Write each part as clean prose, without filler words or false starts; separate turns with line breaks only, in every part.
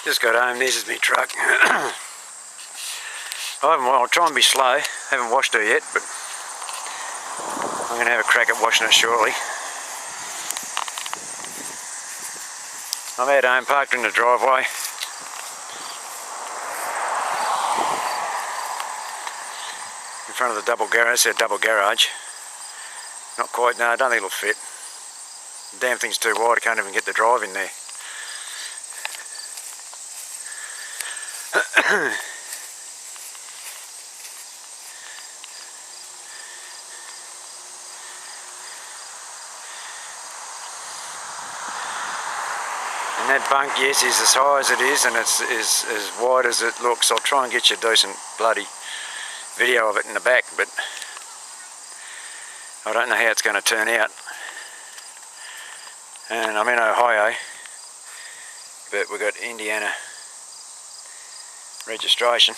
Just got home, this is my truck. I'll try and be slow, haven't washed her yet, but I'm going to have a crack at washing it shortly. I'm at home, parked in the driveway. In front of the double garage, it's a double garage. Not quite, no, I don't think it'll fit. The damn thing's too wide, I can't even get the drive in there. And that bunk, yes, is as high as it is, and it's as wide as it looks. I'll try and get you a decent bloody video of it in the back, but I don't know how it's going to turn out. And I'm in Ohio, but we've got Indiana registration.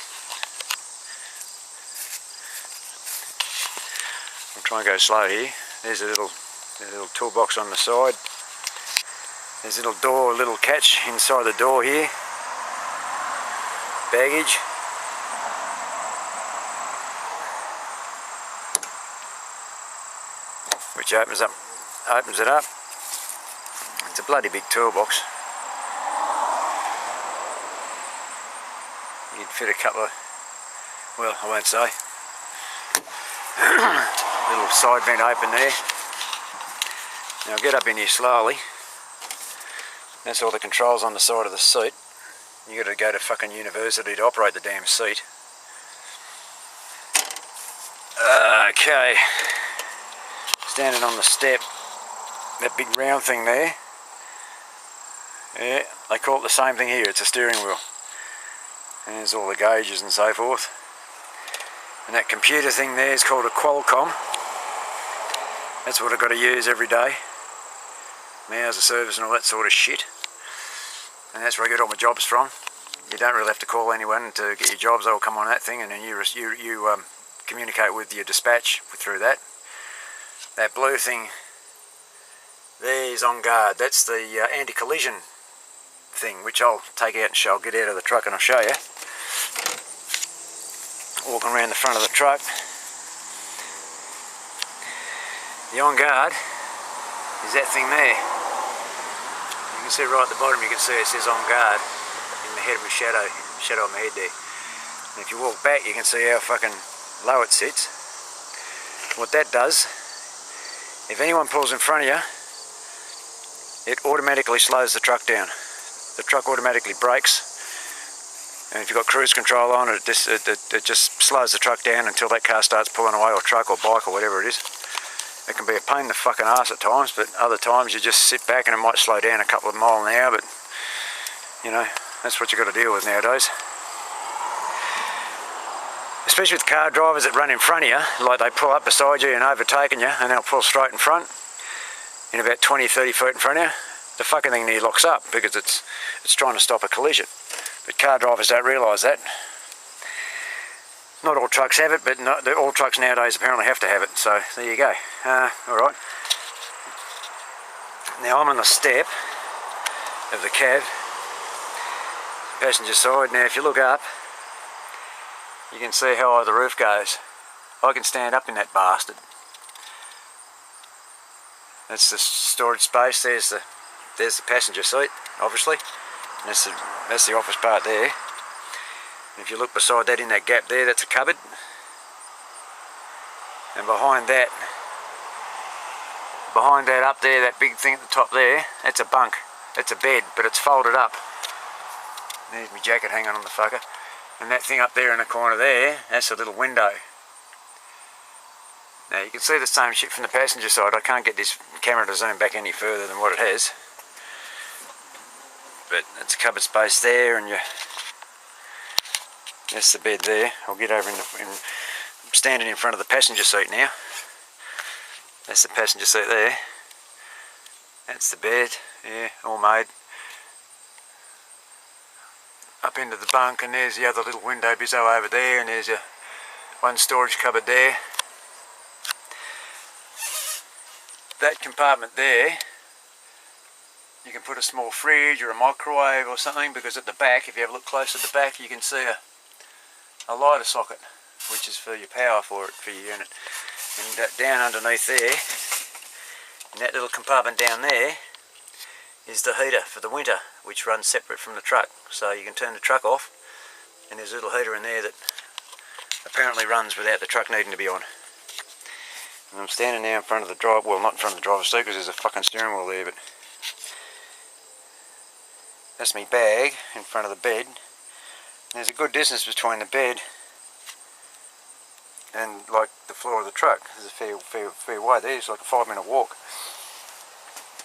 I'll try and go slow here. There's a little toolbox on the side. There's a little door, a little catch inside the door here. Baggage. Which opens it up. It's a bloody big toolbox. You'd fit a couple of, well, I won't say. Little side vent open there. Now I'll get up in here slowly. That's all the controls on the side of the seat. You got to go to fucking university to operate the damn seat. Okay. Standing on the step. That big round thing there. Yeah, they call it the same thing here. It's a steering wheel. And there's all the gauges and so forth. And that computer thing there is called a Qualcomm. That's what I've got to use every day. My hours of service and all that sort of shit. And that's where I get all my jobs from. You don't really have to call anyone to get your jobs, they'll come on that thing, and then you communicate with your dispatch through that. That blue thing there is on guard. That's the anti-collision thing, which I'll take out and show. I'll get out of the truck and I'll show you. Walking around the front of the truck. The on guard is that thing there. You can see right at the bottom, you can see it says on guard in the head of my shadow on my head there. And if you walk back, you can see how fucking low it sits. What that does, if anyone pulls in front of you, it automatically slows the truck down. The truck automatically brakes, and if you've got cruise control on, it just slows the truck down until that car starts pulling away, or truck or bike or whatever it is. It can be a pain in the fucking arse at times, but other times you just sit back and it might slow down a couple of miles an hour, but you know, that's what you've got to deal with nowadays. Especially with car drivers that run in front of you, like they pull up beside you and overtaking you, and they'll pull straight in front, in about 20-30 feet in front of you. The fucking thing nearly locks up because it's trying to stop a collision. But car drivers don't realise that. Not all trucks have it, but all trucks nowadays apparently have to have it. So there you go. Alright. Now I'm on the step of the cab, passenger side. Now if you look up, you can see how high the roof goes. I can stand up in that bastard. That's the storage space. There's the passenger seat, obviously. And that's the office part there. And if you look beside that in that gap there, that's a cupboard. And behind that up there, that big thing at the top there, that's a bunk. That's a bed, but it's folded up. There's my jacket hanging on the fucker. And that thing up there in the corner there, that's a little window. Now you can see the same shit from the passenger side. I can't get this camera to zoom back any further than what it has. But it's a cupboard space there, and that's the bed there. I'll get over I'm standing in front of the passenger seat now. That's the passenger seat there. That's the bed, yeah, all made. Up into the bunk, and there's the other little window bizzo over there, and there's one storage cupboard there. That compartment there you can put a small fridge or a microwave or something, because at the back, if you have a look close at the back, you can see a lighter socket, which is for your power for your unit. And down underneath there, in that little compartment down there, is the heater for the winter, which runs separate from the truck. So you can turn the truck off, and there's a little heater in there that apparently runs without the truck needing to be on. And I'm standing now in front of the drive, well, not in front of the driver's seat because there's a fucking steering wheel there, but that's my bag in front of the bed. There's a good distance between the bed and like the floor of the truck. There's a fair way there. It's like a 5-minute walk.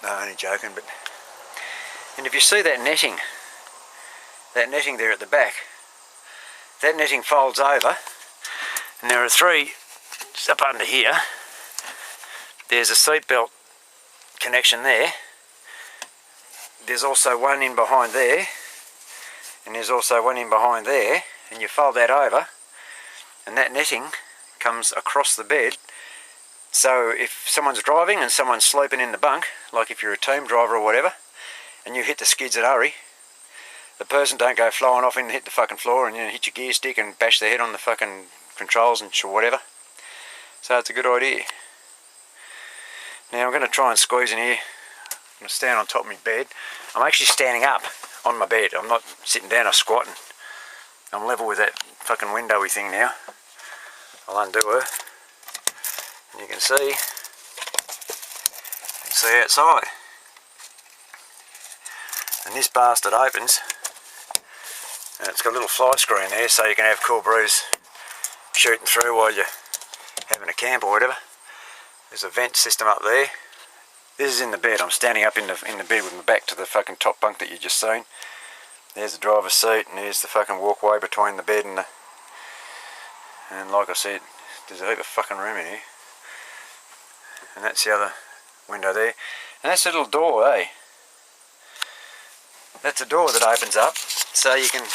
No, only joking. But and if you see that netting there at the back, that netting folds over, and there are 3 up under here. There's a seat belt connection there. There's also one in behind there, and there's also one in behind there, and you fold that over, and that netting comes across the bed. So if someone's driving and someone's sleeping in the bunk, like if you're a team driver or whatever, and you hit the skids at hurry, the person don't go flying off and hit the fucking floor and hit your gear stick and bash their head on the fucking controls and whatever. So it's a good idea. Now I'm going to try and squeeze in here. I'm going to stand on top of my bed. I'm actually standing up on my bed. I'm not sitting down or squatting. I'm level with that fucking windowy thing now. I'll undo her. And you can see outside. And this bastard opens. And it's got a little fly screen there so you can have cool breeze shooting through while you're having a camp or whatever. There's a vent system up there. This is in the bed. I'm standing up in the bed with my back to the fucking top bunk that you just seen. There's the driver's seat, and there's the fucking walkway between the bed and the... And like I said, there's a heap of fucking room in here. And that's the other window there. And that's a little door, eh? That's a door that opens up, so you can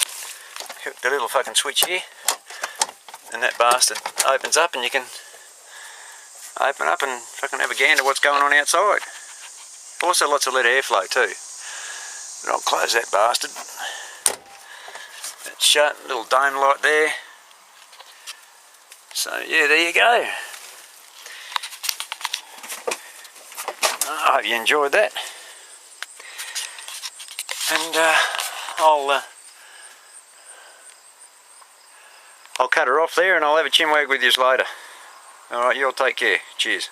hit the little fucking switch here, and that bastard opens up, and you can open up and fucking have a gander what's going on outside. Also lots of lead airflow too. But I'll close that bastard. That's shut, little dome light there. So yeah, there you go. I hope you enjoyed that. And I'll cut her off there, and I'll have a chinwag with you later. Alright, you all take care. Cheers.